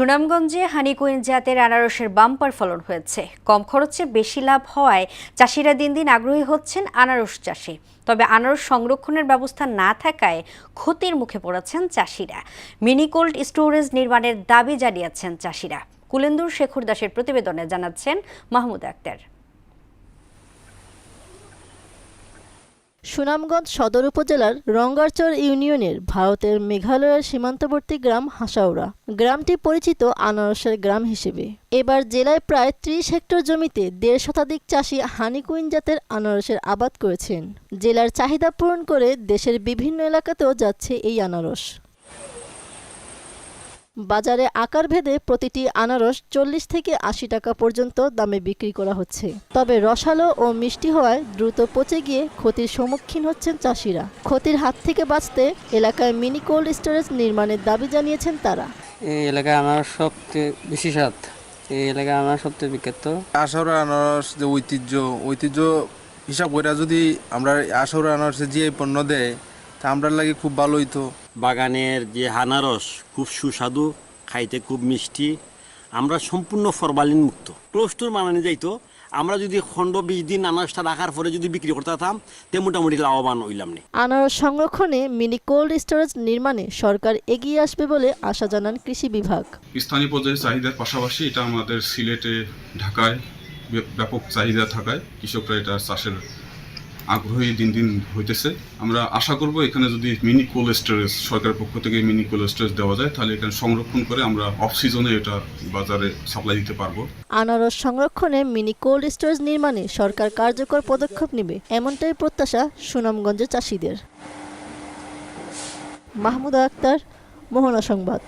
সুনামগঞ্জে হানিকুইন জাতের আনারসের বাম্পার ফলন হয়েছে। কম খরচে বেশি লাভ হওয়ায় চাষিরা দিন দিন আগ্রহী হচ্ছেন আনারস চাষে। তবে আনারস সংরক্ষণের ব্যবস্থা না থাকায় ক্ষতির মুখে পড়েছেন চাষিরা। মিনি কোল্ড স্টোরেজ নির্মাণের দাবি জানিয়েছেন চাষিরা। কুলেন্দুর শেখর দাসের প্রতিবেদনে জানাচ্ছেন মাহমুদ আক্তার। সুনামগঞ্জ সদর উপজেলার রঙ্গারচর ইউনিয়নের ভারতের মেঘালয়ের সীমান্তবর্তী গ্রাম হাসাউড়া। গ্রামটি পরিচিত আনারসের গ্রাম হিসেবে। এবার জেলায় প্রায় ৩০ হেক্টর জমিতে ১৫০ শতাধিক চাষি হানিকুইন জাতের আনারসের আবাদ করেছেন। জেলার চাহিদা পূরণ করে দেশের বিভিন্ন এলাকাতেও যাচ্ছে এই আনারস। বাজারে আকার ভেদে প্রতিটি আনারস ৪০ থেকে ৮০ টাকা পর্যন্ত দামে বিক্রি করা হচ্ছে। তবে রসালো ও মিষ্টি হওয়ায় দ্রুত পচে গিয়ে ক্ষতির সম্মুখীন হচ্ছেন চাষিরা। ক্ষতির হাত থেকে বাঁচতে এলাকায় মিনি কোল্ড স্টোরেজ নির্মাণের দাবি জানিয়েছেন তারা। এই এলাকায় আনারস সবচেয়ে বেশি স্বাদ, এই এলাকায় আনারস সবচেয়ে বিখ্যাত। আশাউরা আনারস যে ঐতিহ্য হিসাব করে যদি আমরা আশাউরা আনারসে যে পণ্য দেয় তা আমরা লাগে খুব ভালো হইতো। বাগানের যে আনারস খুব সুস্বাদু, খাইতে খুব মিষ্টি। আমরা সম্পূর্ণ ফরমালিন মুক্ত ক্লোজ স্টোর বানানো যাইতো। আমরা যদি খণ্ড ২০ দিন আনারসটা রাখার পরে যদি বিক্রি করতে পারতাম তে মোটামুটি লাভবান হইলাম না। আনারস সংরক্ষণে মিনি কোল্ড স্টোরেজ নির্মাণে সরকার এগিয়ে আসবে বলে আশা জানান কৃষি বিভাগ। স্থানীয় পর্যায়ে চাহিদার পাশাপাশি এটা আমাদের সিলেটে, ঢাকায় ব্যাপক চাহিদা থাকায় কৃষকরা এটা চাষের আগ্রহী দিন দিন হইতেছে। আমরা আশা করব এখানে যদি মিনি কোল্ড স্টোরেজ সরকারের পক্ষ থেকে মিনি কোল্ড স্টোরেজ দেওয়া যায় তাহলে এখানে সংরক্ষণ করে আমরা অফ সিজনে এটা বাজারে সাপ্লাই দিতে পারবো। আনারস সংরক্ষণে মিনি কোল্ড স্টোরেজ নির্মাণে সরকার কার্যকর পদক্ষেপ নেবে এমনটাই প্রত্যাশা সুনামগঞ্জের চাষিদের। মাহমুদ আক্তার, মোহনা সংবাদ।